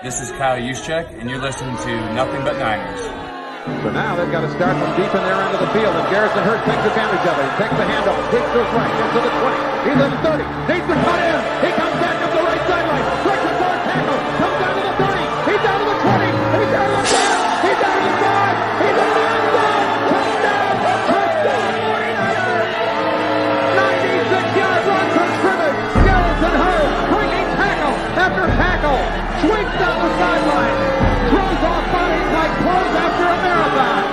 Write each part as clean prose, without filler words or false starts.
This is Kyle Juszczyk, and you're listening to Nothing But Niners. So now they've got to start from deep in their end of the field, and Garrison Hurst takes advantage of it. He takes the handoff, takes to his right, gets to the 20. He's at the 30, needs to cut in. He comes back up the right sideline, stretches for a tackle, comes down to the 30. He's down to the 20. He's down to the 10. He's down to the 5. He's in the end zone. Touchdown! Touchdown! 49ers! 96-yard run from scrimmage. Garrison Hurst bringing tackle after tackle. Swings down the sideline. Throws off bodies like clothes after a marathon.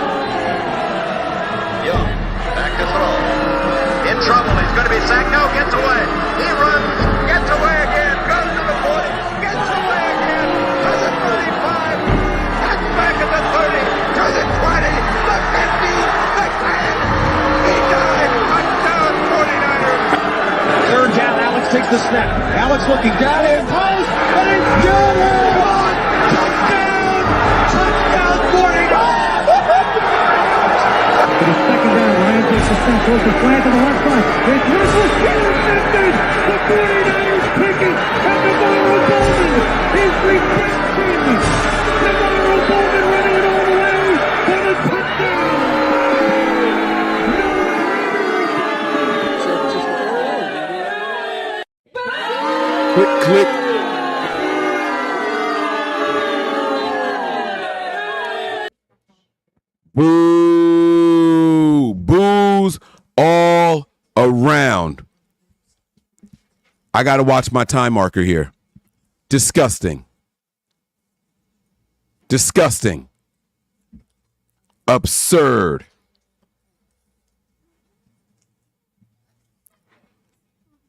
Young, back to throw. In trouble, he's going to be sacked. No, gets away. He runs, gets away again, goes to the 40, gets away again, to the 35, cuts back at the 30, to the 20, the 50, the 10. He died. Touchdown, 49ers. Third down, Alex takes the snap. Alex looking down in post, and it's good. Touchdown! Touchdown, 49ers! It is second down. Ryan takes the snap, goes to flat to the left side. It's Russell intercepted. The 49ers pick it, and Navarro Bowman is rejection. Navarro Bowman running it all the way for the touchdown. Click, click. Boo! Boos all around. I got to watch my time marker here. Disgusting. Disgusting. Absurd.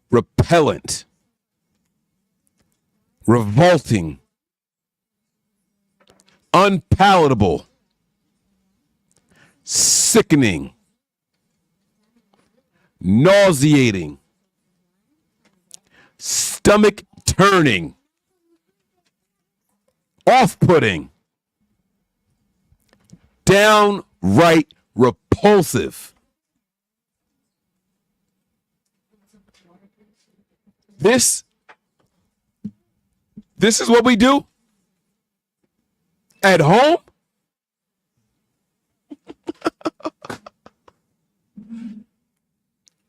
Repellent. Revolting. Unpalatable. Sickening. Nauseating. Stomach turning. Off-putting. Downright repulsive. This is what we do at home?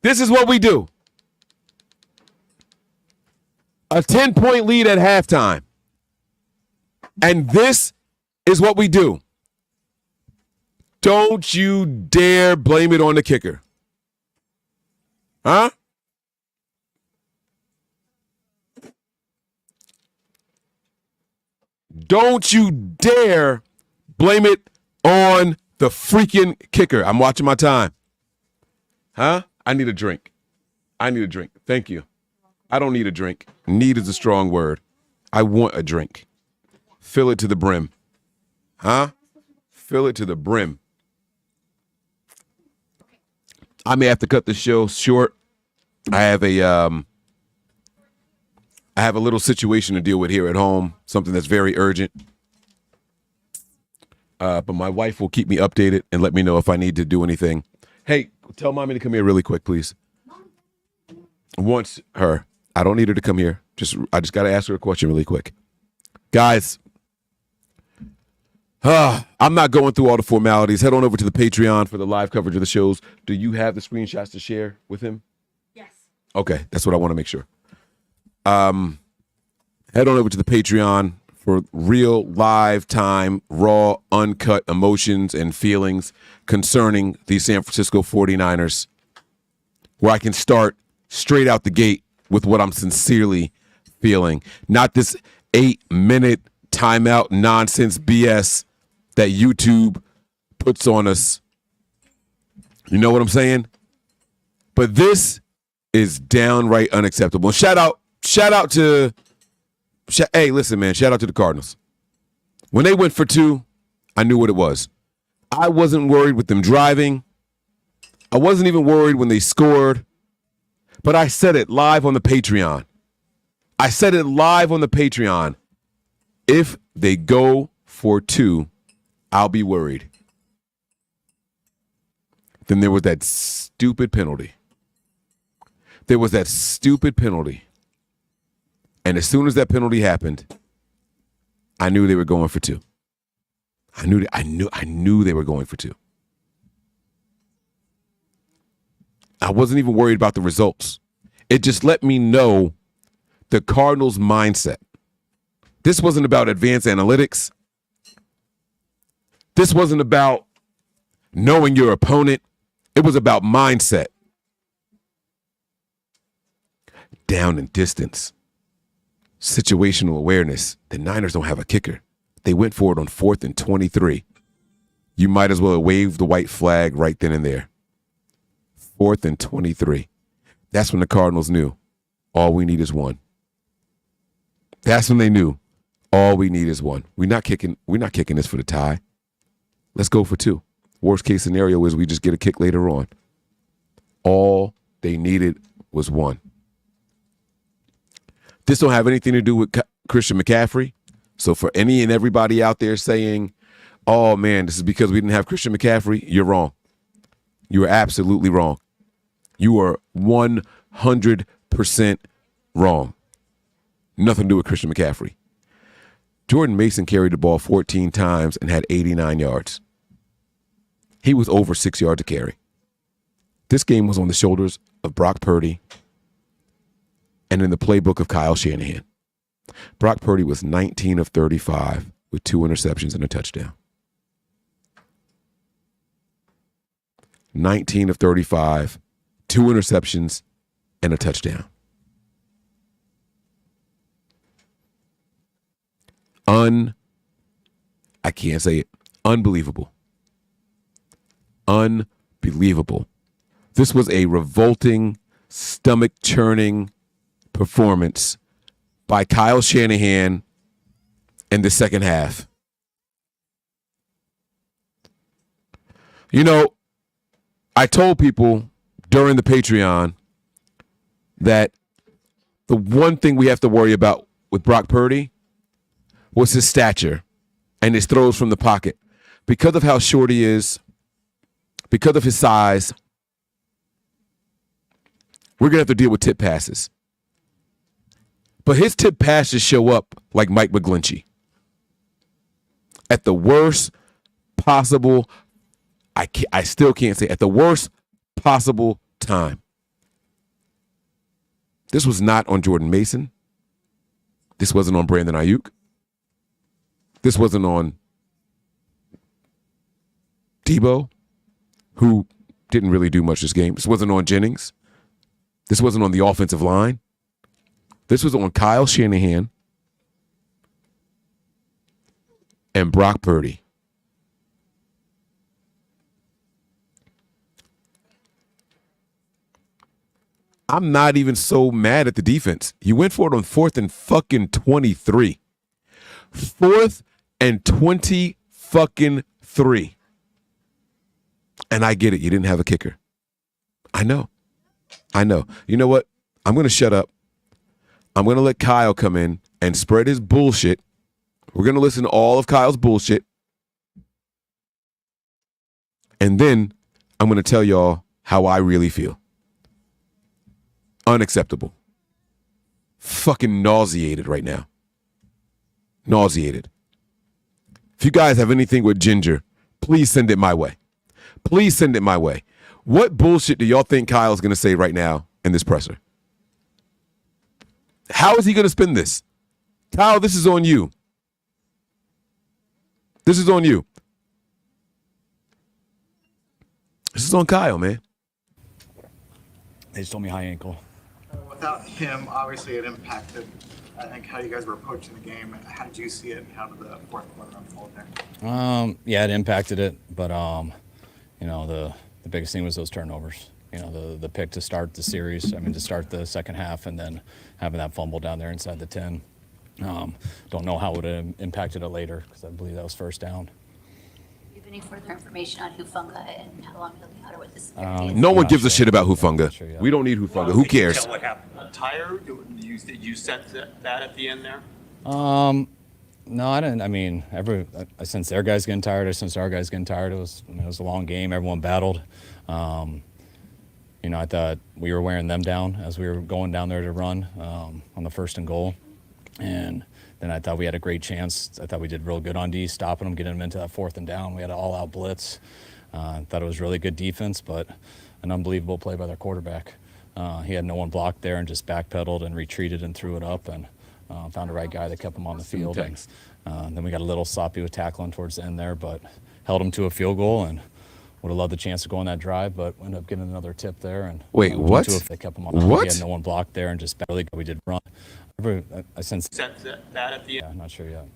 This is what we do. A 10-point lead at halftime. And this is what we do. Don't you dare blame it on the kicker. Huh? Don't you dare blame it on the freaking kicker. I'm watching my time. Huh? I need a drink. I need a drink. Thank you. I don't need a drink. Need is a strong word. I want a drink. Fill it to the brim. Huh? Fill it to the brim. I may have to cut the show short. I have a little situation to deal with here at home, something that's very urgent. But my wife will keep me updated and let me know if I need to do anything. Hey, tell mommy to come here really quick, please. I don't need her to come here. I just got to ask her a question really quick. Guys, I'm not going through all the formalities. Head on over to the Patreon for the live coverage of the shows. Do you have the screenshots to share with him? Yes. Okay, that's what I want to make sure. Head on over to the Patreon for real, live time, raw, uncut emotions and feelings concerning the San Francisco 49ers, where I can start straight out the gate with what I'm sincerely feeling. Not this 8-minute timeout nonsense BS that YouTube puts on us. You know what I'm saying? But this is downright unacceptable. Shout out to hey, listen, man, shout out to the Cardinals. When they went for 2, I knew what it was. I wasn't worried with them driving. I wasn't even worried when they scored. But I said it live on the Patreon. If they go for 2, I'll be worried. Then there was that stupid penalty. And as soon as that penalty happened, I knew they were going for two. I knew they were going for two. I wasn't even worried about the results. It just let me know the Cardinals' mindset. This wasn't about advanced analytics. This wasn't about knowing your opponent. It was about mindset. Down and distance. Situational awareness. The Niners don't have a kicker. They went for it on 4th and 23. You might as well wave the white flag right then and there. 4th and 23. That's when the Cardinals knew all we need is one. That's when they knew all we need is one. We're not kicking this for the tie. Let's go for two. Worst case scenario is we just get a kick later on. All they needed was one. This don't have anything to do with Christian McCaffrey. So for any and everybody out there saying, oh man, this is because we didn't have Christian McCaffrey, you're wrong. You are absolutely wrong. You are 100% wrong. Nothing to do with Christian McCaffrey. Jordan Mason carried the ball 14 times and had 89 yards. He was over 6 yards to carry. This game was on the shoulders of Brock Purdy and in the playbook of Kyle Shanahan. Brock Purdy was 19 of 35 with 2 interceptions and a touchdown. 19 of 35, 2 interceptions, and a touchdown. I can't say it. Unbelievable. Unbelievable. This was a revolting, stomach-churning performance by Kyle Shanahan in the second half. You know, I told people during the Patreon that the one thing we have to worry about with Brock Purdy was his stature and his throws from the pocket. Because of how short he is, because of his size, we're going to have to deal with tip passes. But his tip passes show up like Mike McGlinchey. At the worst possible, I still can't say, at the worst possible time. This was not on Jordan Mason. This wasn't on Brandon Ayuk. This wasn't on Debo, who didn't really do much this game. This wasn't on Jennings. This wasn't on the offensive line. This was on Kyle Shanahan and Brock Purdy. I'm not even so mad at the defense. You went for it on 4th and fucking 23. 4th and 20 fucking 3. And I get it. You didn't have a kicker. I know. You know what? I'm going to shut up. I'm going to let Kyle come in and spread his bullshit. We're going to listen to all of Kyle's bullshit. And then I'm going to tell y'all how I really feel. Unacceptable. Fucking nauseated right now. Nauseated. If you guys have anything with Ginger, please send it my way. Please send it my way. What bullshit do y'all think Kyle's going to say right now in this presser? How is he going to spin this? Kyle, this is on you. This is on you. This is on Kyle, man. They just told me high ankle. Without him, obviously it impacted, I think, how you guys were approaching the game. How did you see it? How did the fourth quarter unfold there? Yeah, it impacted it, but you know, the biggest thing was those turnovers. You know, the pick to start the series. To start the second half, and then having that fumble down there inside the 10. Don't know how it would have impacted it later, because I believe that was first down. Do you have any further information on Hufanga and how long he'll be out with this? No one gives a shit about Hufanga. Sure, yeah. We don't need Hufanga. Who cares? Tell what happened. Tired? Did you sense that at the end there? No, I didn't. I sensed their guys getting tired. I sensed our guys getting tired. It was a long game. Everyone battled. I thought we were wearing them down as we were going down there to run on the 1st and goal. And then I thought we had a great chance. I thought we did real good on D, stopping them, getting them into that 4th and down. We had an all-out blitz. Thought it was really good defense, but an unbelievable play by their quarterback. He had no one blocked there and just backpedaled and retreated and threw it up and found the right guy that kept him on the field. And then we got a little sloppy with tackling towards the end there, but held him to a field goal and would have loved the chance to go on that drive, but ended up getting another tip there. And wait, what? They kept him on. What? He had no one blocked there and just barely we did run. I sensed Sense that at the end? Yeah, not sure yet.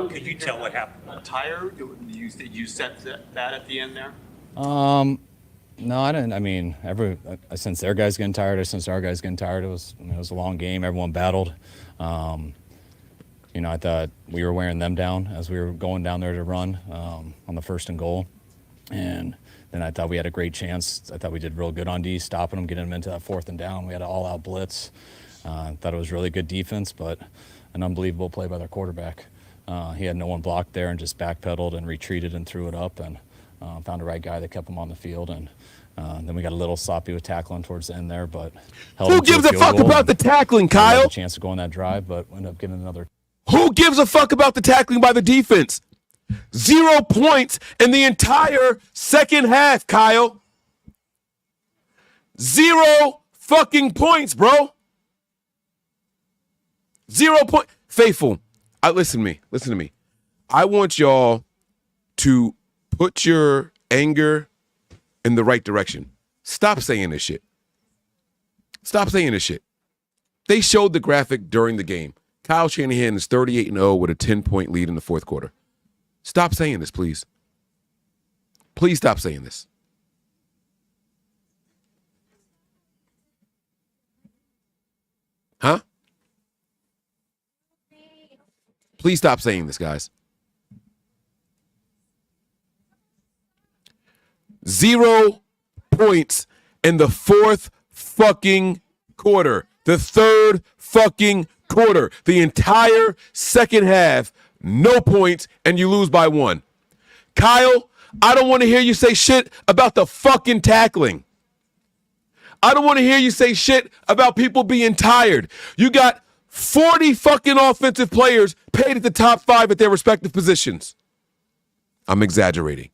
Could you tell what happened? Tired? Did you sense that at the end there? No, I didn't. I mean, I sensed their guys getting tired. I sensed our guys getting tired. It was a long game. Everyone battled. I thought we were wearing them down as we were going down there to run on the 1st and goal. And then I thought we had a great chance. I thought we did real good on D, stopping them, getting them into that 4th and down. We had an all-out blitz. Thought it was really good defense, but an unbelievable play by their quarterback. He had no one blocked there and just backpedaled and retreated and threw it up and found the right guy that kept him on the field. And then we got a little sloppy with tackling towards the end there, but who gives a fuck about the tackling, Kyle? Had a chance to go on that drive, but ended up getting another. Who gives a fuck about the tackling by the defense? 0 points in the entire second half, Kyle. 0 fucking points, bro. 0 point. Faithful, listen to me. I want y'all to put your anger in the right direction. Stop saying this shit. Stop saying this shit. They showed the graphic during the game. Kyle Shanahan is 38-0 with a 10-point lead in the 4th quarter. Stop saying this, please. Please stop saying this. Huh? Please stop saying this, guys. 0 points in the 4th fucking quarter. The 3rd fucking quarter. The entire second half, no points, and you lose by 1. Kyle, I don't want to hear you say shit about the fucking tackling. I don't want to hear you say shit about people being tired. You got 40 fucking offensive players paid at the top 5 at their respective positions. I'm exaggerating.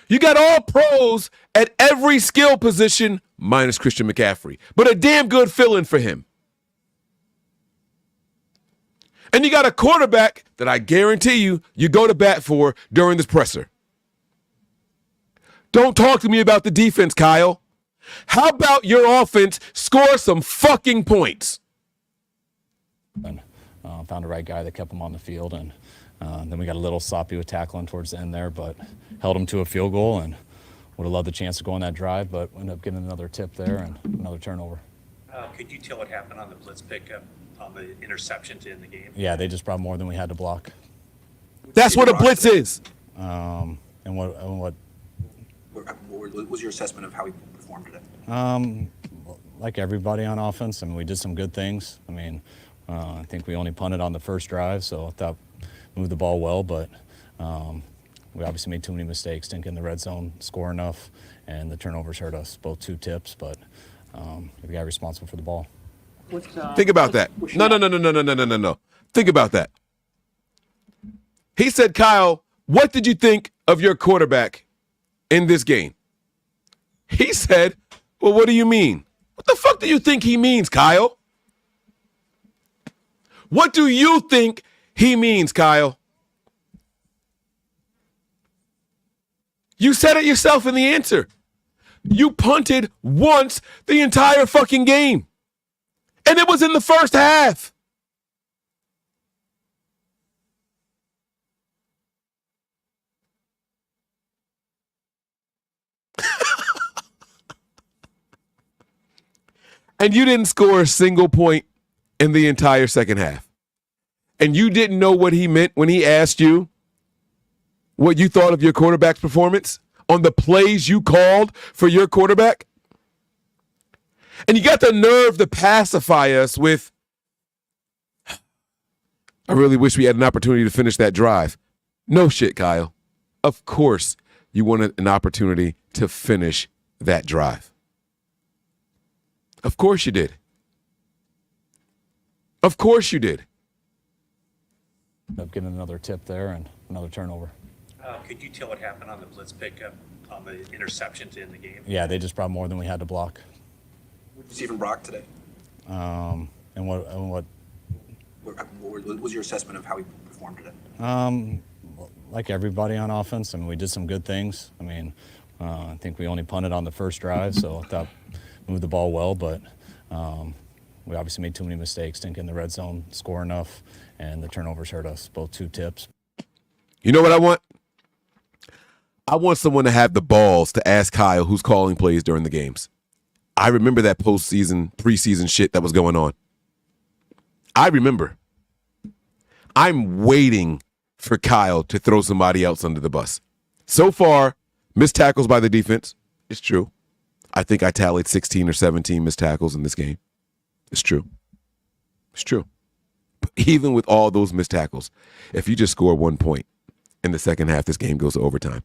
You got all pros at every skill position minus Christian McCaffrey, but a damn good fill-in for him. And you got a quarterback that I guarantee you go to bat for during this presser. Don't talk to me about the defense, Kyle. How about your offense score some fucking points? And found the right guy that kept him on the field. And then we got a little sloppy with tackling towards the end there, but held him to a field goal and would have loved the chance to go on that drive, but ended up getting another tip there and another turnover. Could you tell what happened on the blitz pickup, on the interception to end the game? Yeah, they just brought more than we had to block. That's what a blitz is. And what was your assessment of how he performed today? Like everybody on offense, I mean, we did some good things. I mean, I think we only punted on the first drive, so I thought moved the ball well, but we obviously made too many mistakes, didn't get in the red zone, score enough, and the turnovers hurt us, both 2 tips, but the guy responsible for the ball. Think about that. No. Think about that. He said, Kyle, what did you think of your quarterback in this game? He said, well, what do you mean? What the fuck do you think he means, Kyle? What do you think he means, Kyle? You said it yourself in the answer. You punted once the entire fucking game. And it was in the first half. And you didn't score a single point in the entire second half. And you didn't know what he meant when he asked you what you thought of your quarterback's performance on the plays you called for your quarterback. And you got the nerve to pacify us with, I really wish we had an opportunity to finish that drive. No shit, Kyle. Of course you wanted an opportunity to finish that drive. Of course you did. Of course you did. End up getting another tip there and another turnover. Could you tell what happened on the blitz pickup on the interceptions in the game? Yeah, they just brought more than we had to block. What did you see from Brock today? And what What was your assessment of how he performed today? Like everybody on offense, I mean, we did some good things. I mean, I think we only punted on the first drive, so I thought moved the ball well, but we obviously made too many mistakes, didn't get in the red zone, score enough, and the turnovers hurt us, both 2 tips. You know what I want? I want someone to have the balls to ask Kyle who's calling plays during the games. I remember that preseason shit that was going on. I remember. I'm waiting for Kyle to throw somebody else under the bus. So far, missed tackles by the defense. It's true. I think I tallied 16 or 17 missed tackles in this game. It's true. It's true. But even with all those missed tackles, if you just score 1 point in the second half, this game goes to overtime.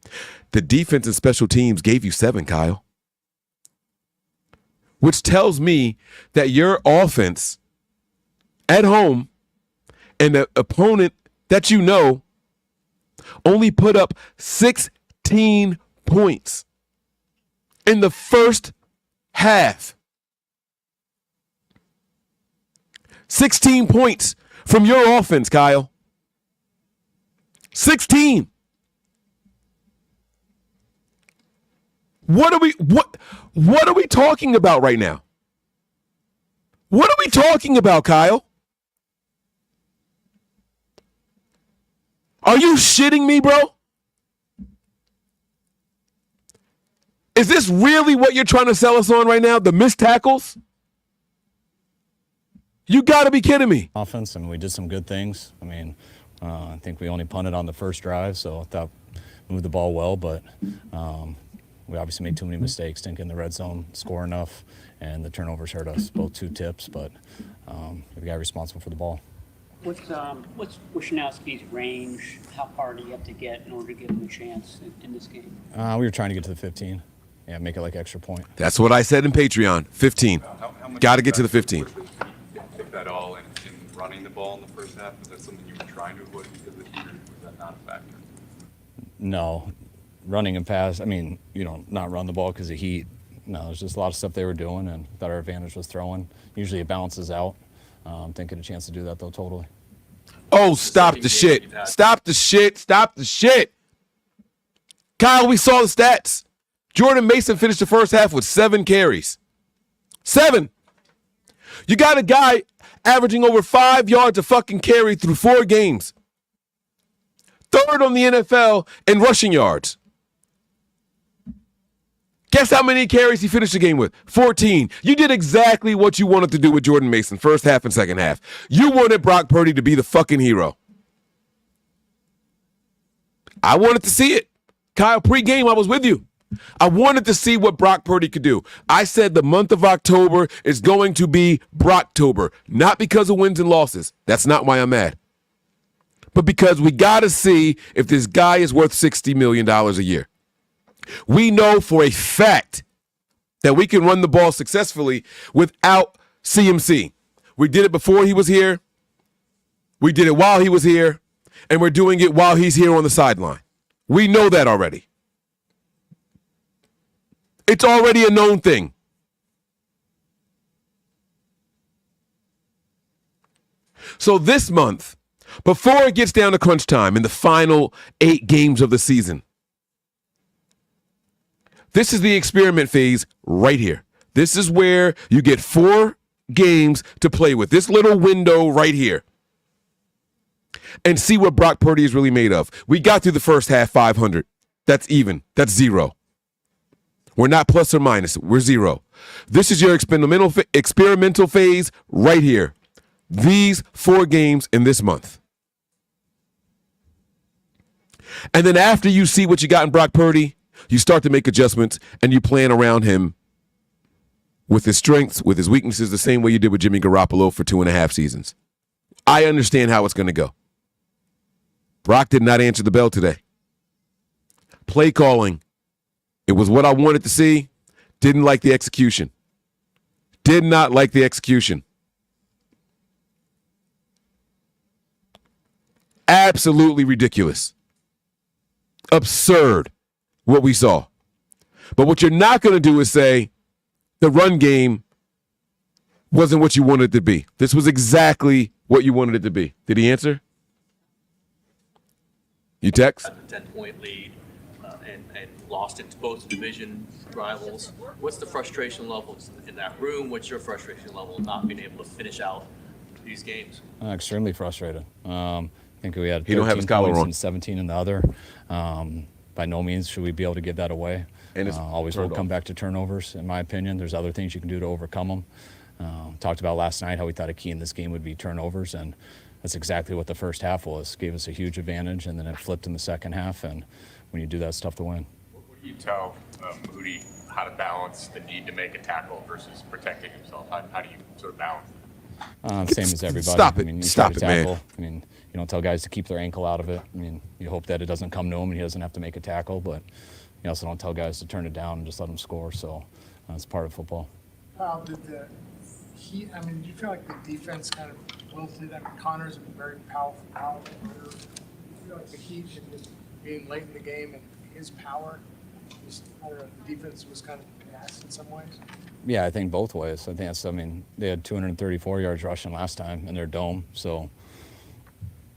The defense and special teams gave you 7, Kyle. Which tells me that your offense at home and the opponent that you know only put up 16 points in the first half. 16 points from your offense, Kyle. 16. What are we talking about right now? What are we talking about, Kyle? Are you shitting me, bro? Is this really what you're trying to sell us on right now? The missed tackles? You got to be kidding me. Offense, I mean, we did some good things. I mean, I think we only punted on the first drive, so I thought moved the ball well, but we obviously made too many mistakes, didn't get in the red zone, score enough, and the turnovers hurt us, both 2 tips, but the guy responsible for the ball. What's Wishnowski's range? How far do you have to get in order to give him a chance in this game? We were trying to get to the 15. Yeah, make it like extra point. That's what I said in Patreon. 15. Got to get to the 15. Take that all in running the ball in the first half. Was that something you were trying to avoid because of the heat, or was that not a factor? No. Running and pass, I mean, not run the ball because of heat. No, there's just a lot of stuff they were doing, and thought our advantage was throwing. Usually it balances out. Didn't get a chance to do that, though, totally. Oh, stop the shit. Stop the shit. Stop the shit. Kyle, we saw the stats. Jordan Mason finished the first half with 7 carries. 7. You got a guy averaging over 5 yards a fucking carry through 4 games. 3rd on the NFL in rushing yards. Guess how many carries he finished the game with? 14. You did exactly what you wanted to do with Jordan Mason, first half and second half. You wanted Brock Purdy to be the fucking hero. I wanted to see it. Kyle, pre-game, I was with you. I wanted to see what Brock Purdy could do. I said the month of October is going to be Brocktober, not because of wins and losses. That's not why I'm mad. But because we got to see if this guy is worth $60 million a year. We know for a fact that we can run the ball successfully without CMC. We did it before he was here. We did it while he was here. And we're doing it while he's here on the sideline. We know that already. It's already a known thing. So this month, before it gets down to crunch time in the final 8 games of the season, this is the experiment phase right here. This is where you get 4 games to play with. This little window right here. And see what Brock Purdy is really made of. We got through the first half 500. That's even. That's 0. We're not plus or minus. We're 0. This is your experimental phase right here. These 4 games in this month. And then after you see what you got in Brock Purdy, you start to make adjustments and you plan around him with his strengths, with his weaknesses, the same way you did with Jimmy Garoppolo for 2.5 seasons. I understand how it's going to go. Brock did not answer the bell today. Play calling. It was what I wanted to see. Didn't like the execution. Did not like the execution. Absolutely ridiculous. Absurd what we saw. But what you're not going to do is say the run game wasn't what you wanted it to be. This was exactly what you wanted it to be. Did he answer? You text? A 10-point lead and lost into both division rivals. What's the frustration levels in that room? What's your frustration level not being able to finish out these games? Extremely frustrated. I think we had 13 points and 17 in the other. By no means should we be able to give that away. And always will come back to turnovers, in my opinion. There's other things you can do to overcome them. Talked about last night how we thought a key in this game would be turnovers, and that's exactly what the first half was. Gave us a huge advantage, and then it flipped in the second half, and when you do that, it's tough to win. What do you tell Moody how to balance the need to make a tackle versus protecting himself? How do you sort of balance? Same as everybody. Stop it. I mean, you Stop try to it, tackle. man. I mean, you don't tell guys to keep their ankle out of it. I mean, you hope that it doesn't come to him and he doesn't have to make a tackle, but you also don't tell guys to turn it down and just let them score. So it's part of football. How did the Heat, I mean, do you feel like the defense kind of wilted? I mean, Connor's a very powerful hitter. Do you feel like the Heat, being late in the game and his power, just, I don't know, the defense was kind of gassed in some ways? Yeah, I think both ways. I think that's, I mean, they had 234 yards rushing last time in their dome, so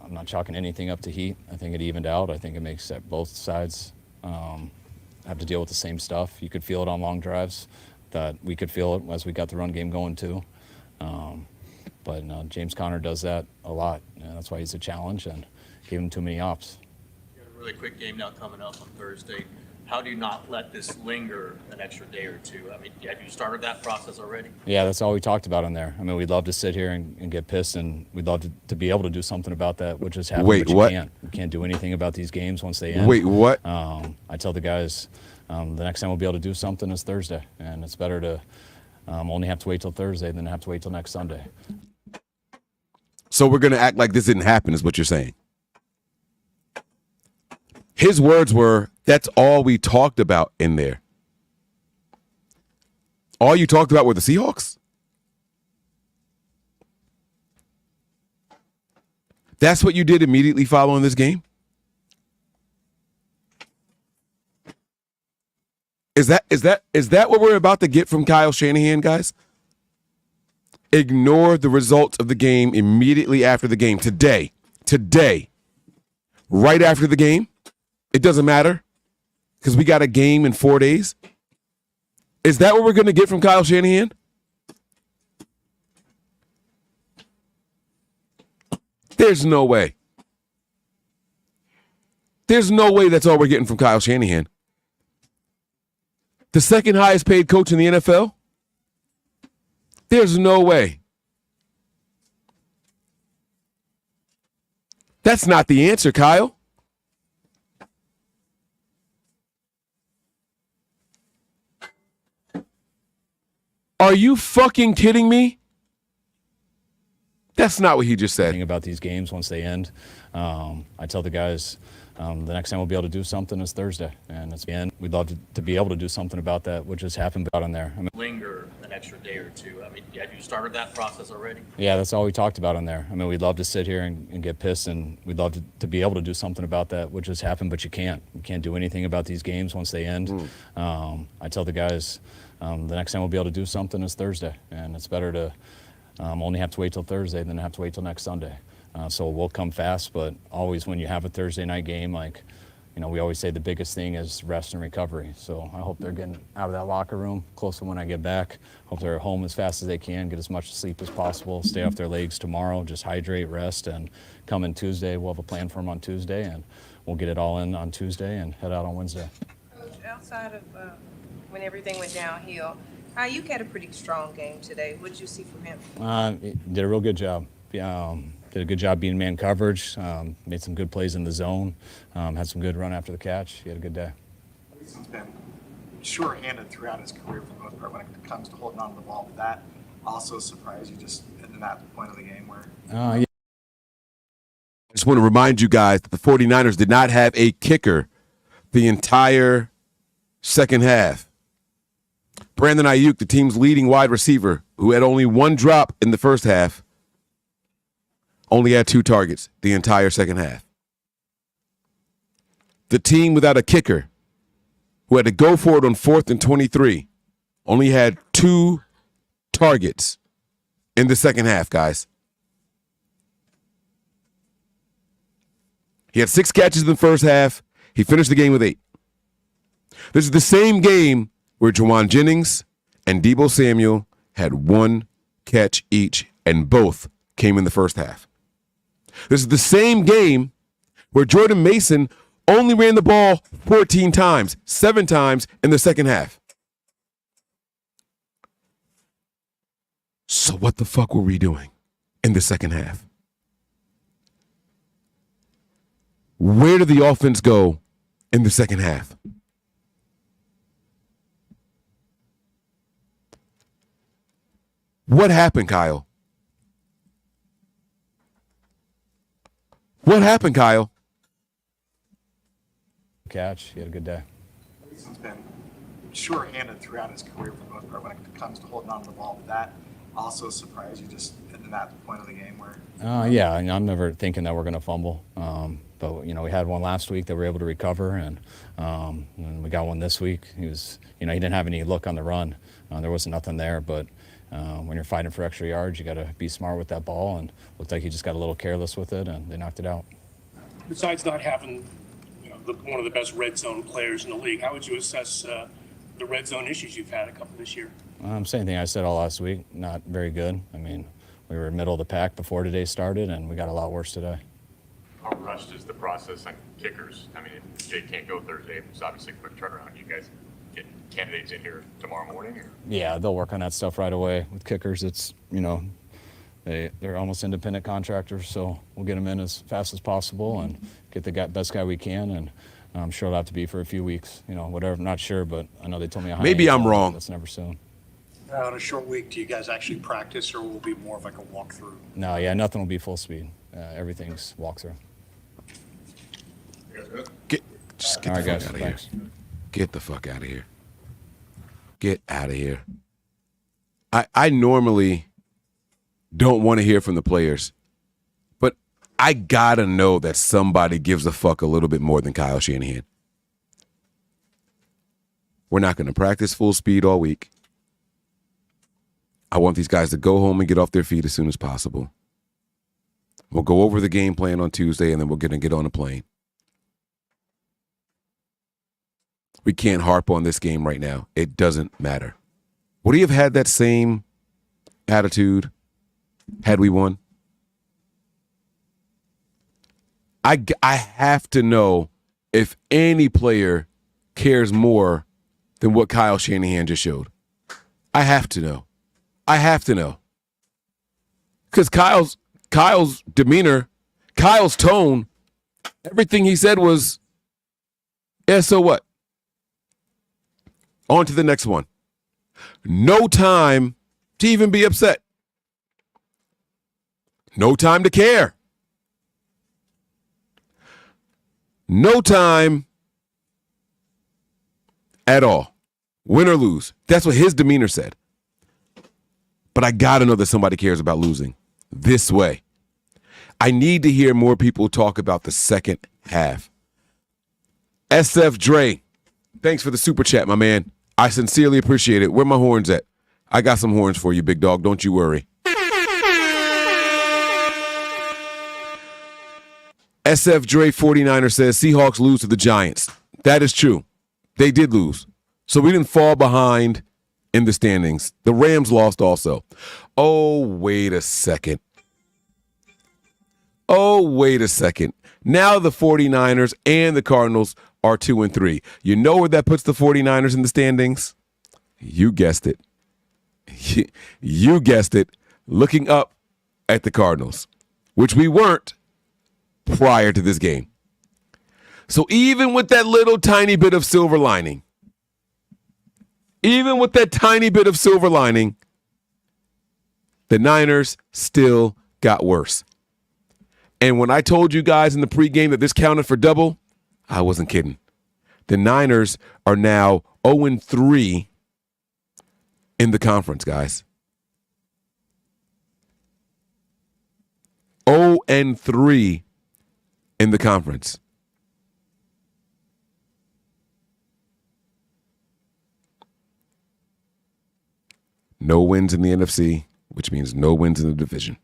I'm not chalking anything up to Heat. I think it evened out. I think it makes that both sides have to deal with the same stuff. You could feel it on long drives, that we could feel it as we got the run game going too. But James Conner does that a lot. That's why he's a challenge, and gave him too many ops. You got a really quick game now coming up on Thursday. How do you not let this linger an extra day or two? I mean, have you started that process already? Yeah, that's all we talked about in there. I mean, we'd love to sit here and get pissed, and we'd love to be able to do something about that, which has happened. Wait, but you what? can't. You can't do anything about these games once they end. Wait, what? I tell the guys the next time we'll be able to do something is Thursday, and it's better to only have to wait till Thursday than have to wait till next Sunday. So we're going to act like this didn't happen is what you're saying. His words were, that's all we talked about in there. All you talked about were the Seahawks? That's what you did immediately following this game? Is that what we're about to get from Kyle Shanahan, guys? Ignore the results of the game immediately after the game. Today, right after the game. It doesn't matter because we got a game in 4 days. Is that what we're going to get from Kyle Shanahan? There's no way. There's no way that's all we're getting from Kyle Shanahan. The second highest paid coach in the NFL? There's no way. That's not the answer, Kyle. Are you fucking kidding me? That's not what he just said. About these games once they end, I tell the guys the next time we'll be able to do something is Thursday, and it's the end. We'd love to be able to do something about that, which has happened out in there. I mean, Linger an extra day or two. I mean, have you started that process already? Yeah, that's all we talked about in there. I mean, we'd love to sit here and get pissed, and we'd love to be able to do something about that, which has happened, but you can't. You can't do anything about these games once they end. I tell the guys the next time we'll be able to do something is Thursday, and it's better to only have to wait till Thursday than have to wait till next Sunday. So we'll come fast, but always when you have a Thursday night game, like, you know, we always say the biggest thing is rest and recovery. So I hope they're getting out of that locker room close to when I get back. Hope they're home as fast as they can, get as much sleep as possible, stay off their legs tomorrow, just hydrate, rest, and come in Tuesday. We'll have a plan for them on Tuesday, and we'll get it all in on Tuesday and head out on Wednesday. Coach, outside of when everything went downhill, you had a pretty strong game today. What did you see from him? He did a real good job. Did a good job being man coverage, made some good plays in the zone, had some good run after the catch. He had a good day. He's been sure-handed throughout his career for the most part when it comes to holding on to the ball. Did that also surprise you just in that point of the game where? Yeah. I just want to remind you guys that the 49ers did not have a kicker the entire second half. Brandon Ayuk, the team's leading wide receiver, who had only one drop in the first half, only had 2 targets the entire second half. The team without a kicker, who had to go for it on 4th and 23, only had 2 targets in the second half, guys. He had 6 catches in the first half. He finished the game with 8. This is the same game where Juwan Jennings and Deebo Samuel had 1 catch each, and both came in the first half. This is the same game where Jordan Mason only ran the ball 14 times, 7 times in the second half. So what the fuck were we doing in the second half? Where did the offense go in the second half? What happened, Kyle? What happened, Kyle? Catch. He had a good day. He's been sure-handed throughout his career for the most part when it comes to holding on to the ball. Did that also surprise you just in that point of the game where? Yeah, I'm never thinking that we're going to fumble. But we had one last week that we were able to recover, and we got one this week. He was, he didn't have any look on the run. There wasn't nothing there, but when you're fighting for extra yards, you got to be smart with that ball, and looked like he just got a little careless with it, and they knocked it out. Besides not having one of the best red zone players in the league, how would you assess the red zone issues you've had a couple this year? Same thing I said all last week. Not very good. I mean, we were middle of the pack before today started, and we got a lot worse today. How rushed is the process on kickers? I mean, if Jay can't go Thursday, it's obviously a quick turnaround. You guys get candidates in here tomorrow morning? Or? Yeah, they'll work on that stuff right away. With kickers, it's, they're almost independent contractors, so we'll get them in as fast as possible and get the best guy we can, and I'm sure it'll have to be for a few weeks, whatever. I'm not sure, but I know they told me maybe I'm wrong. That's never soon. On a short week, do you guys actually practice, or will it be more of like a walkthrough? No, yeah, nothing will be full speed. Everything's walkthrough. Get the fuck out of here. Get the fuck out of here. Get out of here. I normally don't want to hear from the players, but I gotta know that somebody gives a fuck a little bit more than Kyle Shanahan. We're not going to practice full speed all week. I want these guys to go home and get off their feet as soon as possible. We'll go over the game plan on Tuesday, and then we're going to get on a plane. We can't harp on this game right now. It doesn't matter. Would he have had that same attitude had we won? I have to know if any player cares more than what Kyle Shanahan just showed. I have to know. I have to know. Because Kyle's demeanor, Kyle's tone, everything he said was, yeah, so what? On to the next one. No time to even be upset. No time to care. No time at all. Win or lose. That's what his demeanor said. But I got to know that somebody cares about losing this way. I need to hear more people talk about the second half. SF Dre, thanks for the super chat, my man. I sincerely appreciate it. Where my horns at? I got some horns for you, big dog. Don't you worry. SF Dre 49er says Seahawks lose to the Giants. That is true. They did lose. So we didn't fall behind in the standings. The Rams lost also. Oh, wait a second. Now the 49ers and the Cardinals are 2-3. You know where that puts the 49ers in the standings? You guessed it. You guessed it. Looking up at the Cardinals, which we weren't prior to this game. So even with that little tiny bit of silver lining, the Niners still got worse. And when I told you guys in the pregame that this counted for double, I wasn't kidding. The Niners are now 0-3 in the conference, guys. 0-3 in the conference. No wins in the NFC, which means no wins in the division.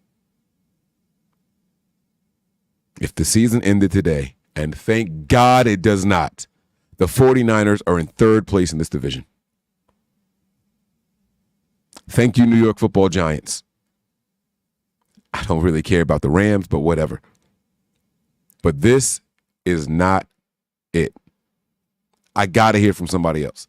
If the season ended today, and thank God it does not, the 49ers are in third place in this division. Thank you, New York Football Giants. I don't really care about the Rams, but whatever. But this is not it. I got to hear from somebody else.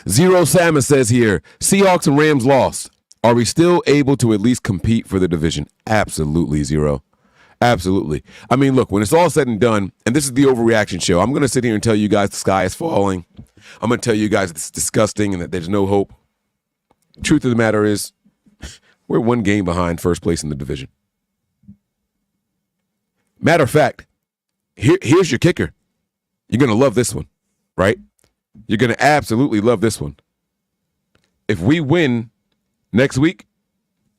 Zero Salmon says here, Seahawks and Rams lost. Are we still able to at least compete for the division? Absolutely, Zero. Absolutely. I mean, look, when it's all said and done, and this is the overreaction show, I'm going to sit here and tell you guys the sky is falling. I'm going to tell you guys it's disgusting and that there's no hope. Truth of the matter is, we're one game behind first place in the division. Matter of fact, here's your kicker. You're going to love this one, right? You're going to absolutely love this one. If we win next week,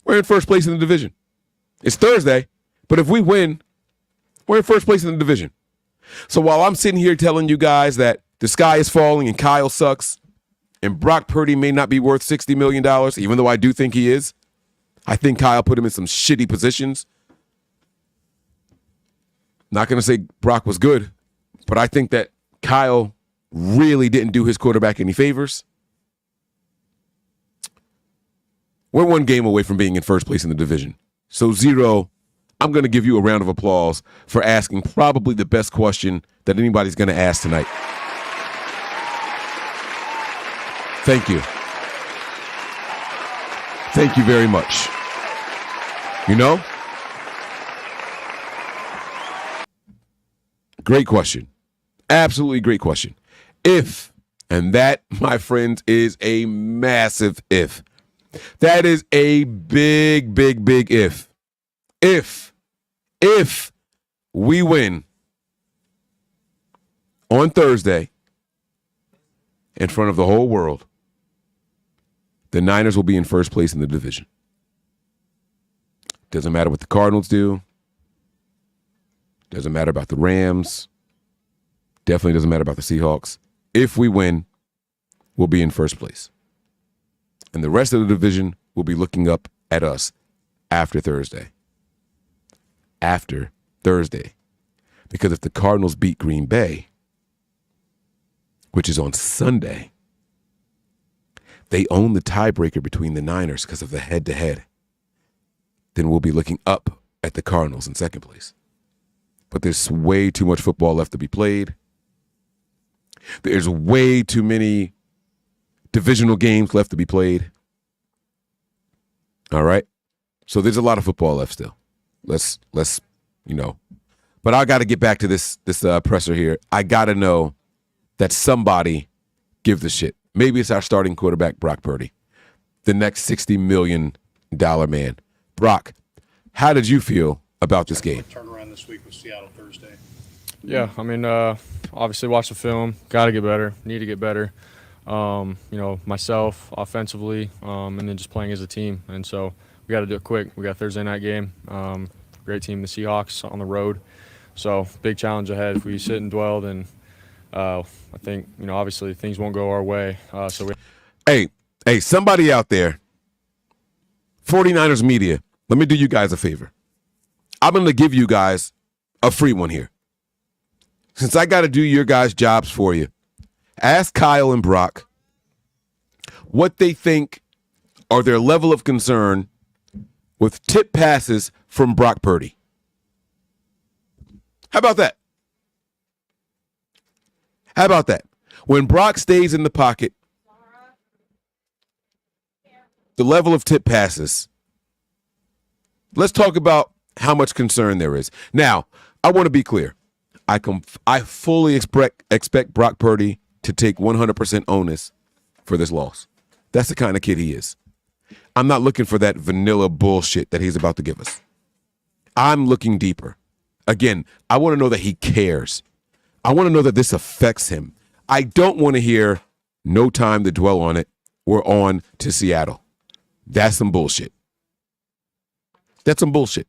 we're in first place in the division. It's Thursday, but if we win, we're in first place in the division. So while I'm sitting here telling you guys that the sky is falling and Kyle sucks and Brock Purdy may not be worth $60 million, even though I do think he is, I think Kyle put him in some shitty positions. Not going to say Brock was good, but I think that Kyle really didn't do his quarterback any favors. We're one game away from being in first place in the division. So, Zero, I'm going to give you a round of applause for asking probably the best question that anybody's going to ask tonight. Thank you. Thank you very much. You know? Great question. Absolutely great question. If, and that, my friends, is a massive if. That is a big, big, big if. If we win on Thursday in front of the whole world, the Niners will be in first place in the division. Doesn't matter what the Cardinals do. Doesn't matter about the Rams. Definitely doesn't matter about the Seahawks. If we win, we'll be in first place. And the rest of the division will be looking up at us after Thursday. After Thursday. Because if the Cardinals beat Green Bay, which is on Sunday, they own the tiebreaker between the Niners because of the head-to-head. Then we'll be looking up at the Cardinals in second place. But there's way too much football left to be played. There's way too many divisional games left to be played. All right? So there's a lot of football left still. Let's you know. But I got to get back to this presser here. I got to know that somebody gives a shit. Maybe it's our starting quarterback, Brock Purdy, the next $60 million man. Brock, how did you feel about this game? Turnaround this week with Seattle Thursday. Yeah, I mean, obviously watch the film. Got to get better. Need to get better. You know, myself, offensively, and then just playing as a team. And so we got to do it quick. We got a Thursday night game. Great team, the Seahawks, on the road. So big challenge ahead. If we sit and dwell, then I think, you know, obviously things won't go our way. Hey, somebody out there, 49ers media, let me do you guys a favor. I'm going to give you guys a free one here. Since I got to do your guys' jobs for you, ask Kyle and Brock what they think are their level of concern with tip passes from Brock Purdy. How about that? How about that? When Brock stays in the pocket, the level of tip passes. Let's talk about how much concern there is. Now, I want to be clear. I fully expect Brock Purdy to take 100% onus for this loss. That's the kind of kid he is. I'm not looking for that vanilla bullshit that he's about to give us. I'm looking deeper. Again, I want to know that he cares. I want to know that this affects him. I don't want to hear no time to dwell on it. We're on to Seattle. That's some bullshit. That's some bullshit.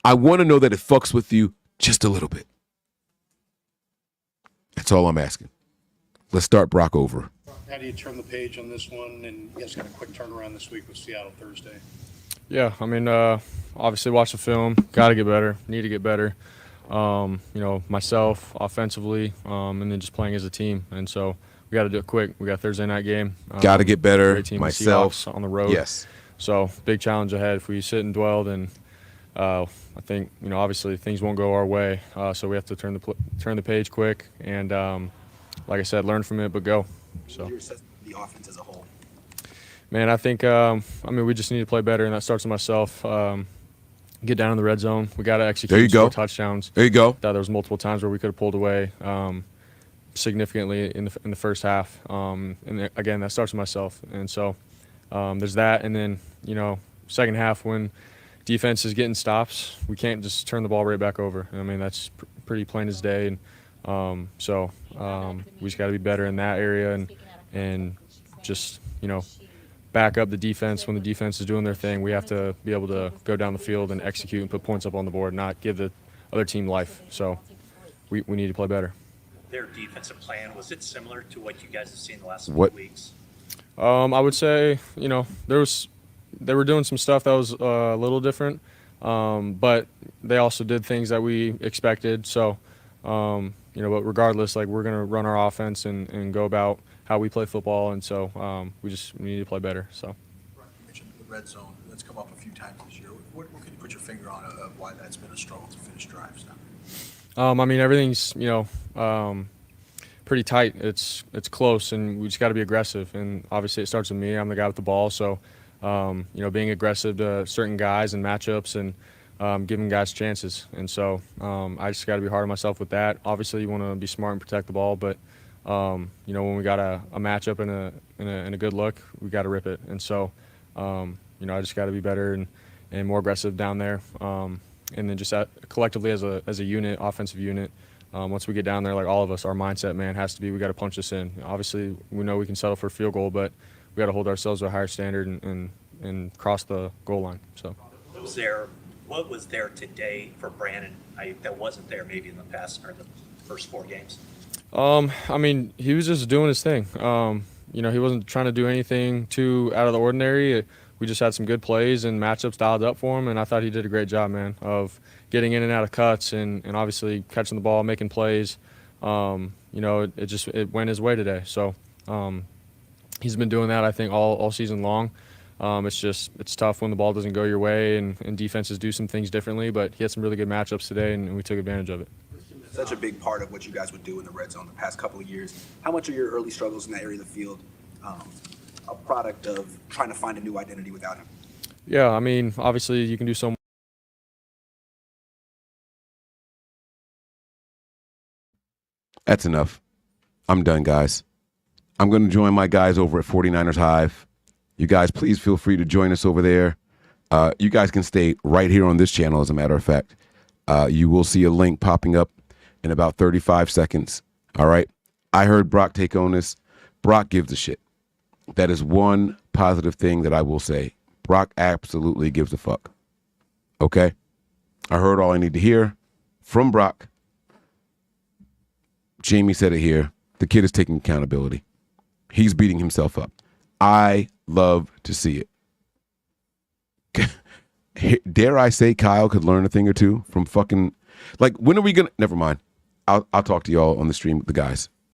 I want to know that it fucks with you just a little bit. That's all I'm asking. Let's start Brock over. How do you turn the page on this one? And you guys got a quick turnaround this week with Seattle Thursday. Yeah, I mean, obviously watch the film. Got to get better. Need to get better. You know, myself, offensively, and then just playing as a team. And so we got to do it quick. We got a Thursday night game. Got to get better. Great team, Myself. Seahawks on the road. Yes. So big challenge ahead. If we sit and dwell, then I think, you know, obviously things won't go our way. So we have to turn the page quick and, like I said, learn from it, but go. So. The offense as a whole. Man, I think, I mean, we just need to play better, and that starts with myself. Get down in the red zone. We got to execute. There you go. Touchdowns. There you go. There was multiple times where we could have pulled away significantly in the first half. And again, that starts with myself. And so there's that. And then, you know, second half when defense is getting stops, we can't just turn the ball right back over. I mean, that's pretty plain as day. And so we just got to be better in that area and just, you know, back up the defense when the defense is doing their thing. We have to be able to go down the field and execute and put points up on the board, not give the other team life. So we need to play better. Their defensive plan, was it similar to what you guys have seen the last few weeks? I would say, you know, they were doing some stuff that was a little different, but they also did things that we expected. So, you know, but regardless, like, we're going to run our offense and go about how we play football, and so we need to play better. So. You mentioned the red zone. That's come up a few times this year. What can you put your finger on of why that's been a struggle to finish drives now? I mean, everything's, you know, pretty tight. It's close, and we just got to be aggressive. And obviously, it starts with me. I'm the guy with the ball, so you know, being aggressive to certain guys and matchups and giving guys chances. And so I just got to be hard on myself with that. Obviously, you want to be smart and protect the ball, but you know, when we got a matchup and a good look, we got to rip it. And so, you know, I just got to be better and more aggressive down there. And then just collectively as a unit, offensive unit, once we get down there, like all of us, our mindset, man, has to be we got to punch this in. Obviously, we know we can settle for a field goal, but we got to hold ourselves to a higher standard and cross the goal line. So, what was there today for Brandon that wasn't there maybe in the past or the first 4 games? I mean, he was just doing his thing. You know, he wasn't trying to do anything too out of the ordinary. We just had some good plays and matchups dialed up for him, and I thought he did a great job, man, of getting in and out of cuts and obviously catching the ball, making plays. You know, it went his way today. So he's been doing that, I think, all season long. It's tough when the ball doesn't go your way and defenses do some things differently, but he had some really good matchups today, and we took advantage of it. Such a big part of what you guys would do in the red zone the past couple of years. How much are your early struggles in that area of the field a product of trying to find a new identity without him? Yeah, I mean, obviously you can do so much. That's enough. I'm done, guys. I'm going to join my guys over at 49ers Hive. You guys, please feel free to join us over there. You guys can stay right here on this channel, as a matter of fact. You will see a link popping up in about 35 seconds. All right. I heard Brock take on this. Brock gives a shit. That is one positive thing that I will say. Brock absolutely gives a fuck. Okay. I heard all I need to hear from Brock. Jamie said it here. The kid is taking accountability. He's beating himself up. I love to see it. Dare I say Kyle could learn a thing or two from fucking, like, when are we going to, never mind. I'll talk to y'all on the stream with the guys.